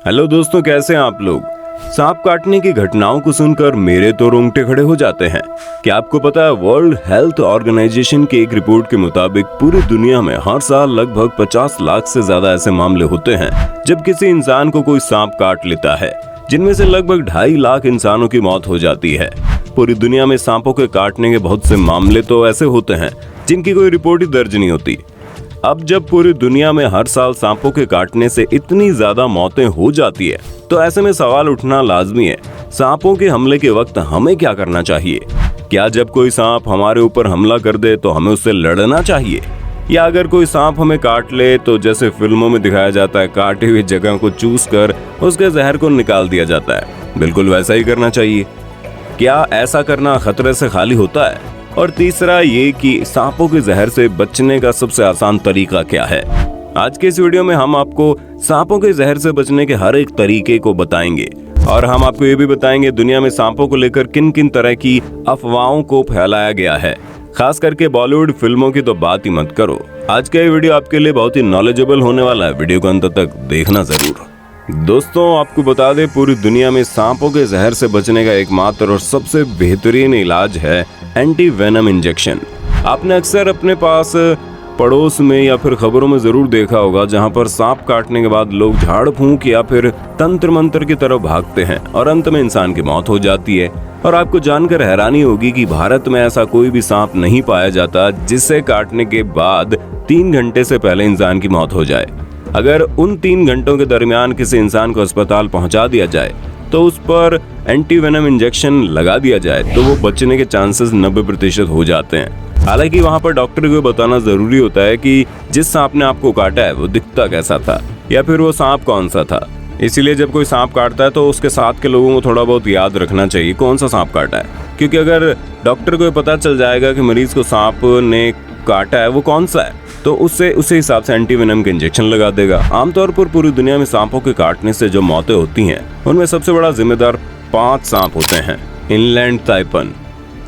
Hello दोस्तों, कैसे हैं आप लोग। सांप काटने की घटनाओं को सुनकर मेरे तो रोंगटे खड़े हो जाते हैं। क्या आपको पता है, वर्ल्ड हेल्थ ऑर्गेनाइजेशन की एक रिपोर्ट के मुताबिक पूरी दुनिया में हर साल लगभग 50 लाख से ज्यादा ऐसे मामले होते हैं जब किसी इंसान को कोई सांप काट लेता है, जिनमें से लगभग 2.5 लाख इंसानों की मौत हो जाती है। पूरी दुनिया में सांपों के काटने के बहुत से मामले तो ऐसे होते हैं जिनकी कोई रिपोर्ट ही दर्ज नहीं होती। अब जब पूरी दुनिया में हर साल सांपों के काटने से इतनी ज्यादा मौतें हो जाती है, तो ऐसे में सवाल उठना लाजमी है, सांपों के हमले के वक्त हमें क्या करना चाहिए। क्या जब कोई सांप हमारे ऊपर हमला कर दे तो हमें उससे लड़ना चाहिए, या अगर कोई सांप हमें काट ले तो जैसे फिल्मों में दिखाया जाता है, काटी हुई जगह को चूस कर उसके जहर को निकाल दिया जाता है, बिल्कुल वैसा ही करना चाहिए। क्या ऐसा करना खतरे से खाली होता है? और तीसरा ये कि सांपों के जहर से बचने का सबसे आसान तरीका क्या है। आज के इस वीडियो में हम आपको सांपों के जहर से बचने के हर एक तरीके को बताएंगे, और हम आपको ये भी बताएंगे दुनिया में सांपों को लेकर किन किन तरह की अफवाहों को फैलाया गया है। खास करके बॉलीवुड फिल्मों की तो बात ही मत करो। आज का ये वीडियो आपके लिए बहुत ही नॉलेजेबल होने वाला है, वीडियो को अंत तक देखना जरूर। दोस्तों, आपको बता दें, पूरी दुनिया में सांपों के जहर से बचने का एकमात्र और सबसे बेहतरीन इलाज है एंटी वेनम इंजेक्शन। आपने अक्सर अपने पास पड़ोस में या फिर खबरों में जरूर देखा होगा, जहां पर सांप काटने के बाद लोग झाड़ फूंक या फिर तंत्र मंत्र की तरफ भागते हैं और अंत में इंसान की मौत हो जाती है। और आपको जानकर हैरानी होगी कि भारत में ऐसा कोई भी सांप नहीं पाया जाता जिसे काटने के बाद 3 घंटे से पहले इंसान की मौत हो जाए। अगर उन 3 घंटों के दरमियान किसी इंसान को अस्पताल पहुंचा दिया जाए तो उस पर एंटी वेनम इंजेक्शन लगा दिया जाए तो वो बचने के चांसेस 90% हो जाते हैं। हालांकि वहां पर डॉक्टर को बताना जरूरी होता है कि जिस सांप ने आपको काटा है वो दिखता कैसा था या फिर वो सांप कौन सा था। इसीलिए जब कोई सांप काटता है तो उसके साथ के लोगों को थोड़ा बहुत याद रखना चाहिए कौन सा सांप काटा है, क्योंकि अगर डॉक्टर को पता चल जाएगा कि मरीज को सांप ने काटा है वो कौन सा है, तो उससे उसी हिसाब से एंटी वेनम के इंजेक्शन लगा देगा। आमतौर पर पूरी दुनिया में सांपों के काटने से जो मौतें होती हैं उनमें सबसे बड़ा जिम्मेदार 5 सांप होते हैं। Inland taipan.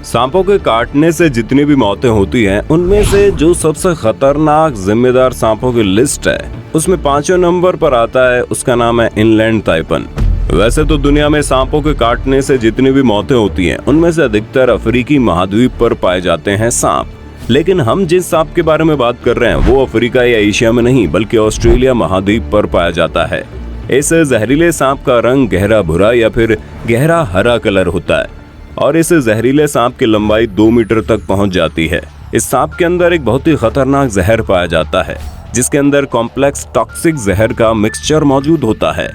सांपों के काटने से जितनी भी मौतें होती हैं उनमें से जो सबसे खतरनाक जिम्मेदार सांपों की लिस्ट है उसमें 5वें नंबर पर आता है, उसका नाम है इनलैंड ताइपन। वैसे तो दुनिया में सांपों के काटने से जितनी भी मौतें होती हैं उनमें से अधिकतर अफ्रीकी महाद्वीप पर पाए जाते हैं सांप, लेकिन हम जिस सांप के बारे में बात कर रहे हैं वो अफ्रीका या एशिया में नहीं बल्कि ऑस्ट्रेलिया महाद्वीप पर पाया जाता है। इस जहरीले सांप का रंग गहरा भूरा या फिर गहरा हरा कलर होता है और इस जहरीले सांप की लंबाई 2 मीटर तक पहुंच जाती है। इस सांप के अंदर एक बहुत ही खतरनाक जहर पाया जाता है जिसके अंदर कॉम्प्लेक्स टॉक्सिक जहर का मिक्सचर मौजूद होता है।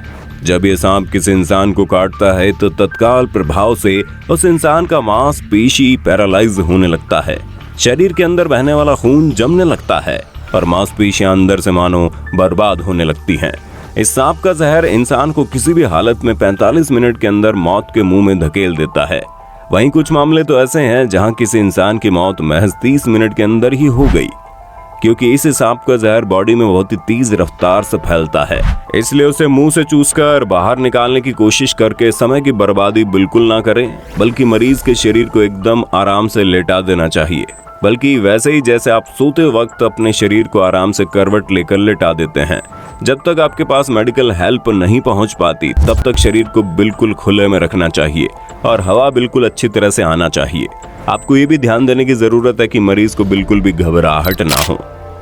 जब ये सांप किसी इंसान को काटता है तो तत्काल प्रभाव से उस इंसान का मांसपेशी पैरालाइज होने लगता है, शरीर के अंदर बहने वाला खून जमने लगता है और मांसपेशियां अंदर से मानो बर्बाद होने लगती हैं। इस सांप का जहर इंसान को किसी भी हालत में 45 मिनट के अंदर मौत के मुंह में धकेल देता है। वहीं कुछ मामले तो ऐसे हैं जहां किसी इंसान की मौत महज 30 मिनट के अंदर ही हो गई, क्योंकि इस सांप का जहर बॉडी में बहुत ही तेज रफ्तार से फैलता है, इसलिए उसे मुंह से चूसकर बाहर निकालने की कोशिश करके समय की बर्बादी बिल्कुल ना करें, बल्कि मरीज के शरीर को एकदम आराम से लेटा देना चाहिए, बल्कि वैसे ही जैसे आप सोते वक्त अपने शरीर को आराम से करवट लेकर लेटा देते हैं। जब तक आपके पास मेडिकल हेल्प नहीं पहुंच पाती तब तक शरीर को बिल्कुल खुले में रखना चाहिए और हवा बिल्कुल अच्छी तरह से आना चाहिए। आपको ये भी ध्यान देने की जरूरत है कि मरीज को बिल्कुल भी घबराहट ना हो।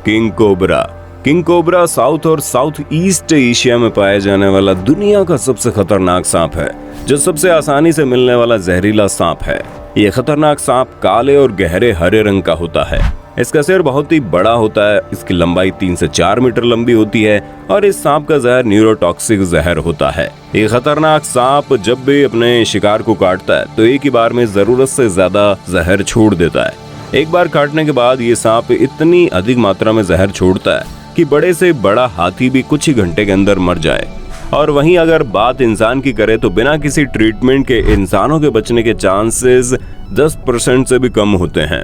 King cobra. King cobra south और साउथ ईस्ट एशिया में पाया जाने वाला दुनिया का सबसे खतरनाक सांप है, जो सबसे आसानी से मिलने वाला जहरीला सांप है। ये खतरनाक सांप काले और गहरे हरे रंग का होता है। इसका सिर बहुत ही बड़ा होता है, इसकी लंबाई 3 से 4 मीटर लंबी होती है और इस सांप का जहर न्यूरोटॉक्सिक जहर होता है। ये खतरनाक सांप जब भी अपने शिकार को काटता है तो एक ही बार में जरूरत से ज्यादा जहर छोड़ देता है। एक बार काटने के बाद ये सांप इतनी अधिक मात्रा में जहर छोड़ता है कि बड़े से बड़ा हाथी भी कुछ ही घंटे के अंदर मर जाए। और वहीं अगर बात इंसान की करें तो बिना किसी ट्रीटमेंट के इंसानों के बचने के चांसेस 10% से भी कम होते हैं।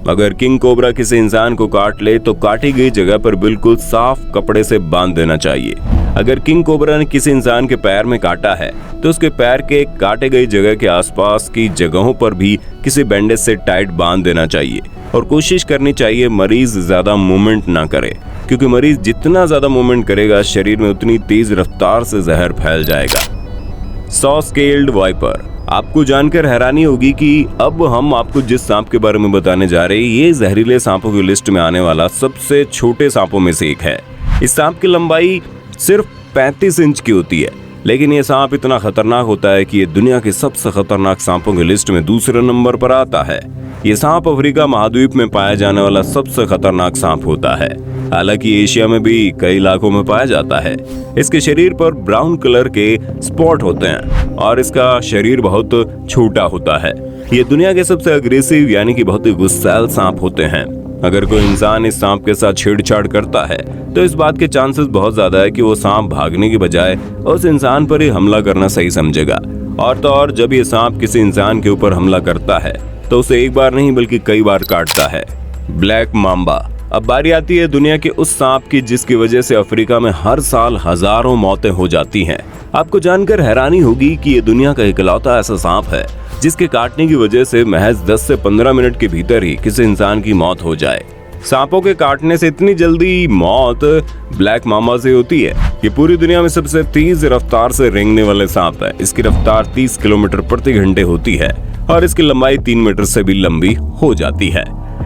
अगर किंग कोबरा किसी इंसान को काट ले तो काटी गई जगह पर बिल्कुल साफ कपड़े से बांध देना चाहिए। अगर किंग कोबरा ने किसी इंसान के पैर में काटा है तो उसके पैर के काटे गई जगह के आसपास की जगहों पर भी किसी बैंडेज से टाइट बांध देना चाहिए और कोशिश करनी चाहिए मरीज ज्यादा मूवमेंट ना करे, क्योंकि मरीज जितना ज्यादा मूवमेंट करेगा शरीर में उतनी तेज रफ्तार से जहर फैल जाएगा। 100 स्केल्ड वाइपर। आपको जानकर हैरानी होगी कि अब हम आपको जिस सांप के बारे में बताने जा रहे हैं ये जहरीले सांपों की लिस्ट में आने वाला सबसे छोटे सांपों में से एक है। इस सांप की लंबाई सिर्फ 35 इंच की होती है, लेकिन ये सांप इतना खतरनाक होता है कि ये दुनिया के सबसे खतरनाक सांपों की लिस्ट में दूसरे नंबर पर आता है। ये सांप अफ्रीका महाद्वीप में पाया जाने वाला सबसे खतरनाक सांप होता है। हालांकि एशिया में भी कई इलाकों में पाया जाता है। इसके शरीर पर ब्राउन कलर के स्पॉट होते हैं और इसका शरीर बहुत छोटा होता है। ये दुनिया के सबसे अग्रेसिव यानी कि बहुत ही गुस्सैल सांप होते हैं। अगर कोई इंसान इस सांप के साथ छेड़छाड़ करता है तो इस बात के चांसेस बहुत ज्यादा है कि वो सांप भागने की बजाय उस इंसान पर ही हमला करना सही समझेगा। और तो और जब ये सांप किसी इंसान के ऊपर हमला करता है तो उसे एक बार नहीं बल्कि कई बार काटता है। Black Mamba. अब बारी आती है दुनिया के उस सांप की जिसकी वजह से अफ्रीका में हर साल हजारों मौतें हो जाती हैं। आपको जानकर हैरानी होगी कि ये दुनिया का इकलौता ऐसा सांप है जिसके काटने की वजह से महज 10 से 15 मिनट के भीतर ही किसी इंसान की मौत हो जाए। सांपों के काटने से इतनी जल्दी मौत ब्लैक मामा से होती है। ये पूरी दुनिया में सबसे तेज रफ्तार से रेंगने वाले सांप है। इसकी रफ्तार 30 किलोमीटर प्रति घंटे होती है और इसकी लंबाई 3 मीटर से भी लंबी हो जाती है।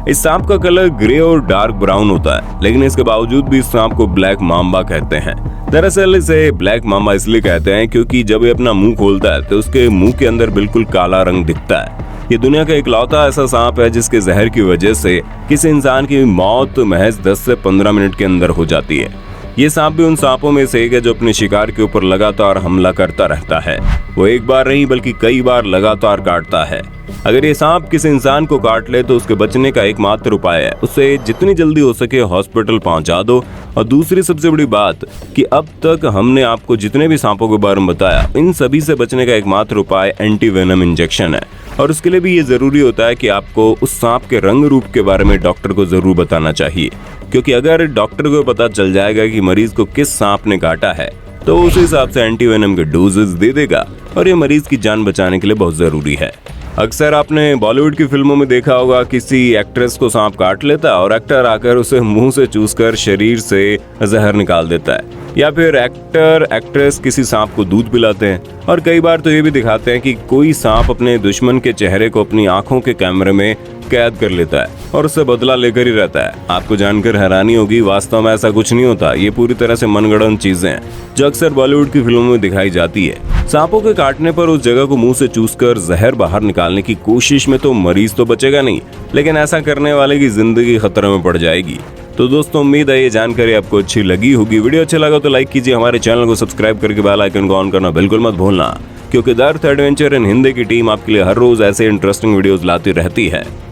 इस सांप का कलर ग्रे और डार्क ब्राउन होता है, लेकिन इसके बावजूद भी इस सांप को ब्लैक मांबा कहते हैं। दरअसल इसे ब्लैक मांबा इसलिए कहते हैं क्योंकि जब ये अपना मुंह खोलता है तो उसके मुंह के अंदर बिल्कुल काला रंग दिखता है। ये दुनिया का इकलौता ऐसा सांप है जिसके जहर की वजह से किसी इंसान की मौत महज 10 से 15 मिनट के अंदर हो जाती है। ये सांप भी उन सांपों में से एक है जो अपने शिकार के ऊपर लगातार हमला करता रहता है। वो एक बार नहीं बल्कि कई बार लगातार काटता है। अगर ये सांप किसी इंसान को काट ले तो उसके बचने का एकमात्र उपाय है उसे जितनी जल्दी हो सके हॉस्पिटल पहुंचा दो। और दूसरी सबसे बड़ी बात कि अब तक हमने आपको जितने भी सांपों के बारे में बताया इन सभी से बचने का एकमात्र उपाय एंटीवेनम इंजेक्शन है। और उसके लिए भी ये जरूरी होता है कि आपको उस सांप के रंग रूप के बारे में डॉक्टर को जरूर बताना चाहिए, क्योंकि अगर डॉक्टर को पता चल जाएगा कि मरीज को किस सांप ने काटा है तो उस हिसाब से एंटीवेनम के डोजेस दे देगा और ये मरीज की जान बचाने के लिए बहुत जरूरी है। अक्सर आपने बॉलीवुड की फिल्मों में देखा होगा किसी एक्ट्रेस को सांप काट लेता है और एक्टर आकर उसे मुंह से चूसकर शरीर से जहर निकाल देता है, या फिर एक्टर एक्ट्रेस किसी सांप को दूध पिलाते हैं। और कई बार तो ये भी दिखाते हैं कि कोई सांप अपने दुश्मन के चेहरे को अपनी आंखों के कैमरे में कैद कर लेता है और उससे बदला लेकर ही रहता है। आपको जानकर हैरानी होगी, वास्तव में ऐसा कुछ नहीं होता। ये पूरी तरह से मनगढ़ंत चीजें हैं जो अक्सर बॉलीवुड की फिल्मों में दिखाई जाती है। सांपों के काटने पर उस जगह को मुंह से चूसकर जहर बाहर निकालने की कोशिश में तो मरीज तो बचेगा नहीं, लेकिन ऐसा करने वाले की जिंदगी खतरे में पड़ जाएगी। तो दोस्तों उम्मीद है ये जानकारी आपको अच्छी लगी होगी। वीडियो अच्छा लगा तो लाइक कीजिए, हमारे चैनल को सब्सक्राइब करके बेल आइकन को ऑन करना बिल्कुल मत भूलना, क्योंकि the earth adventure in Hindi की टीम आपके लिए हर रोज ऐसे इंटरेस्टिंग वीडियोस लाती रहती है।